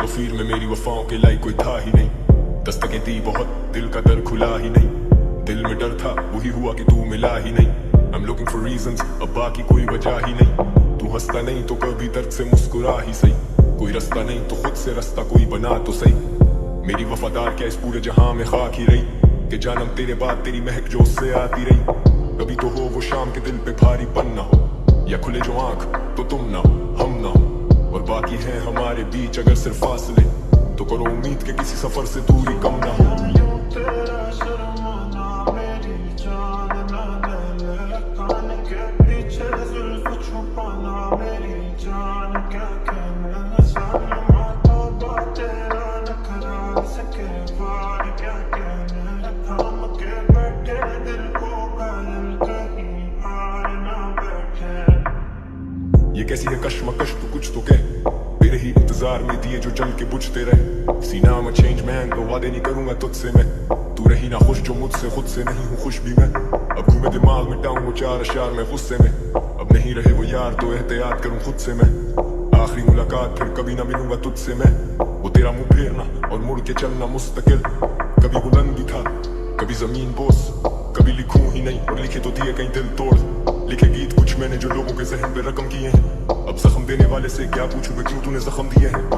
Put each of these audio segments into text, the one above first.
गफीर में मेरी वफाओं के लायक कोई था ही नहीं। दस्तकें दी बहुत, दिल का दर खुला ही नहीं। दिल में डर था, वही हुआ कि तू मिला ही नहीं। I'm looking for reasons, अब बाकी कोई वजह ही नहीं। तू हंसता नहीं तो कभी दर्द से मुस्कुरा ही सही। कोई रास्ता नहीं तो खुद से रास्ता कोई बना तो सही। मेरी वफादार क्या इस पूरे जहां में खाक ही रही, कि जानम तेरे बाद तेरी महक जो उससे आती रही। कभी तो हो वो शाम के दिल पे भारीपन ना हो, या खुले जो आंख तो तुम ना हो हम ना हो। और बाकी है हमारे बीच अगर सिर्फ फासले, तो करो उम्मीद के किसी सफर से दूरी कम ना हो। ये कैसी है कश्मकश तू कुछ तो कह, तेरे ही इंतजार में दिए जो जल के बुझते रहे। सीना में चेंज मैन तो वादे नहीं करूंगा तुझसे मैं। तू रही ना खुश जो मुझसे, खुद से नहीं हूँ खुश भी मैं। अब घूमे दिमाग मिटाऊं वो चार अशार में गुस्से में। अब नहीं रहे वो यार तो एहतियात करूं खुद से मैं। आखिरी मुलाकात फिर कभी ना मिलूंगा तुझसे मैं। वो तेरा मुंह फेरना और मुड़ के चलना मुस्तकिल। कभी बुलंद भी था, कभी जमीन बोस, कभी लिखूं ही नहीं और लिखे तो दिए कहीं दिल तोड़। लिखे गीत कुछ मैंने जो लोगों के जहन पे रकम किए हैं। अब जख्म देने वाले से क्या पूछूं मैं, क्यों तूने जख्म दिए हैं।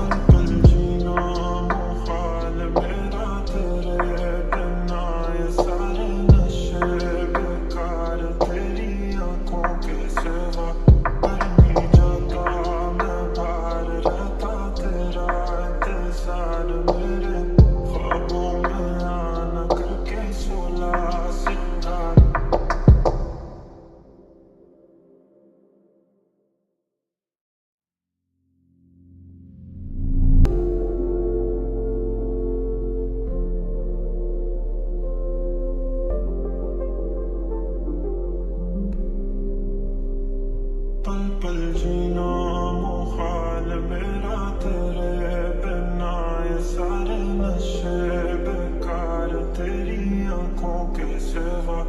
पल पल जीना मुहाल मेरा तेरे बिना, ये सारे नशे बेकार तेरी आंखों के सिवा।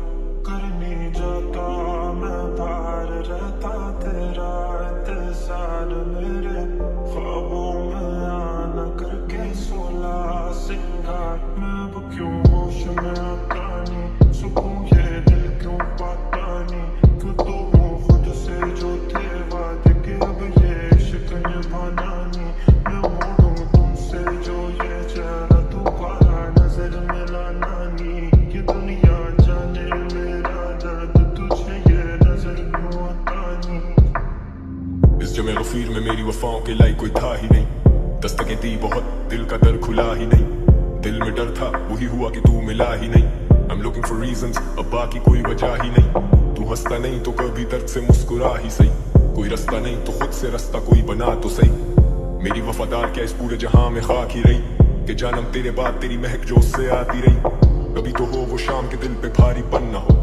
कर नहीं जाता मैं बाहर रहता तेरा इंतजार मेरे ख्वाबों में आना करके सोला सिंगार। मैं अब क्यों होश में आता नहीं, सुकून ये दिल क्यों पाता नहीं। क्यों तो हूँ खुद से जो थे वादे के, अब ये इश्क निभाना नहीं। मैं मोड़ूं तुमसे जो ये चेहरा दोबारा नजर मिलाना नहीं। ये दुनिया जाने मेरा दर्द तुझे ये नजर क्यों आता नहीं। इस जमे गफीर में मेरी वफाओं के लायक कोई था ही नहीं। दस्तकें दी बहुत, दिल का दर खुला ही नहीं। दिल में डर था, वही हुआ कि तू मिला ही नहीं। I'm looking for reasons, अब बाकी कोई वजह ही नहीं। तू हंसता नहीं तो कभी दर्द से मुस्कुरा ही सही। कोई रास्ता नहीं तो खुद से रास्ता कोई बना तो सही। मेरी वफादार क्या इस पूरे जहां में खाक ही रही, कि जानम तेरे बाद तेरी महक जो उससे आती रही। कभी तो हो वो शाम के दिल पे भारीपन ना हो,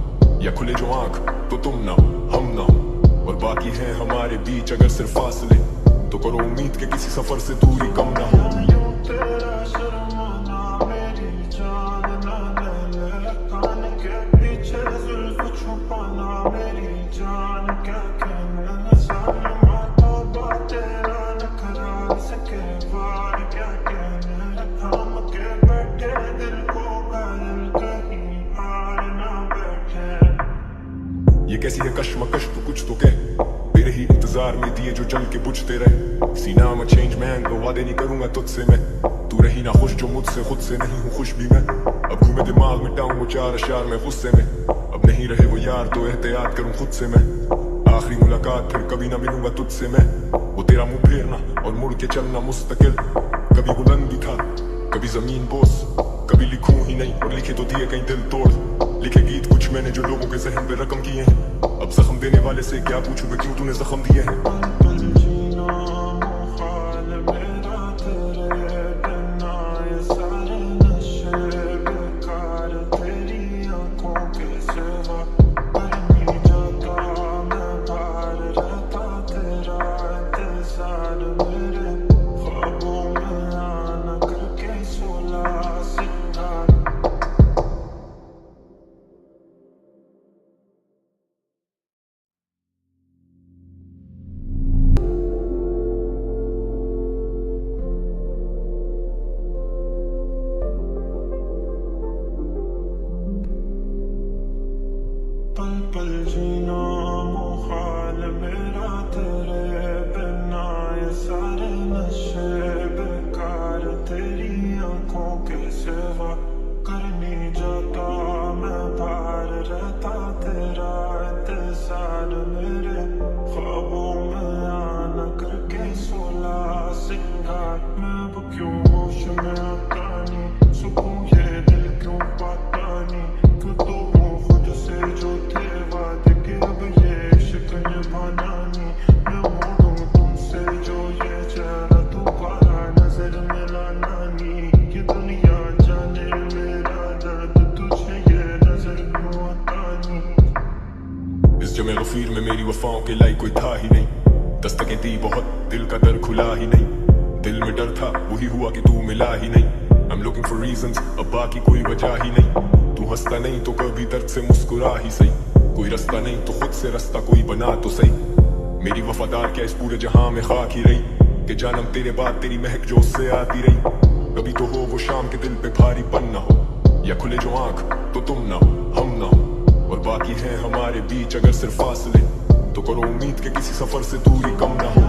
या खुले जो आंख तो तुम ना हो हम ना हो। और बाकी है हमारे बीच अगर सिर्फ फासले, तो करो उम्मीद के किसी सफर से दूरी कम ना हो। ये कैसी है कश्मकश तू कुछ तो कह, तेरे ही इंतजार में दिए जो जल के बुझते रहे। सीना में चेंज मैन तो वादे नहीं करूंगा तुझसे मैं। तू रही ना खुश जो मुझसे, खुद से नहीं हूँ खुश भी मैं। अब घूमे दिमाग मिटाऊं वो चार अशार में गुस्से में। अब नहीं रहे वो यार तो एहतियात करूं खुद से मैं। आखिरी मुलाकात फिर कभी ना मिलूंगा तुझसे मैं। वो तेरा मुंह फेरना और मुड़ के चलना मुस्तकिल। कभी बुलंद भी था, कभी जमीन बोस, कभी लिखूं ही नहीं और लिखे तो दिए कहीं दिल तोड़। लिखे गीत कुछ मैंने जो लोगों के जहन पे रकम किए हैं। अब जख्म देने वाले से क्या पूछूं मैं, क्यों तूने जख्म दिए हैं। बेवफाओं के लाई कोई था ही नहीं, दस्तकें दी बहुत दिल का दर खुला ही नहीं, दिल में डर था वही हुआ कि तू मिला ही नहीं। I'm looking for reasons, अब बाकी कोई वजह ही नहीं, तू हंसता नहीं तो कभी दर्द से मुस्कुरा ही सही, कोई रास्ता नहीं तो खुद से रास्ता कोई बना तो सही। मेरी वफादार क्या इस पूरे जहां में खाक ही रही, कि जानम तेरे बाद तेरी महक जो उससे आती रही। कभी तो हो वो शाम के दिल पे भारीपन ना हो, या खुले जो आंख तो तुम ना हो हम ना हो, और बाकी है हमारे बीच अगर सिर्फ फासले, तो करो उम्मीद के किसी सफर से दूरी कम ना हो।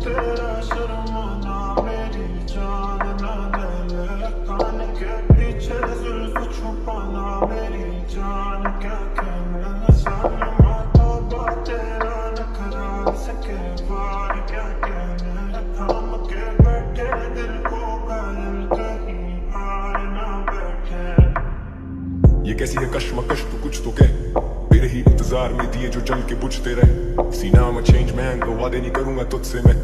तेरा शर्माना मेरी जान ना ले, कान के पीछे जुल्फ छुपाना मेरी जान, क्या कहना सालमा तौबा तेरा नखरा सके बार, क्या कहना थाम के बैठे दिल को घायल कहीं हार ना बैठे। ये कैसी है कश्मकश तू कुछ तो कह, तेरे ही इंतजार में दिए जो जल के बुझते रहे। सीना में चेंज मैन तो वादे नहीं करूंगा तुझसे मैं,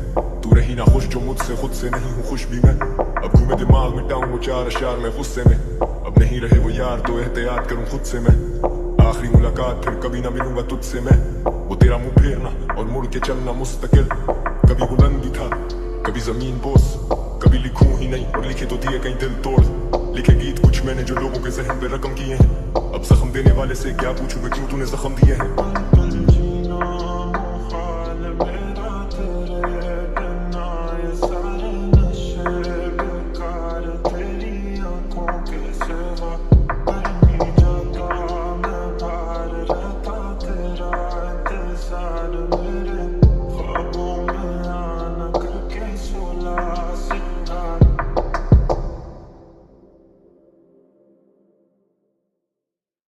तू रही ना खुश जो मुझसे खुद से नहीं हूँ खुश भी मैं। अब घूमे दिमाग में टाऊं वो चार अशार में गुस्से में, अब नहीं रहे वो यार तो एहतियात करूं खुद से मैं। आखिरी मुलाकात फिर कभी ना मिलूंगा तुझसे मैं, वो तेरा मुंह फेरना और मुड़ के चलना मुस्तकिल। कभी बुलंदी था कभी जमीन बोस, कभी लिखूं ही नहीं और लिखे तो दिए कहीं दिल तोड़। लिखे गीत कुछ मैंने जो लोगों के जहन पे रकम किए हैं, अब जख्म देने वाले से क्या पूछूं मैं क्यों तूने जख्म दिए हैं।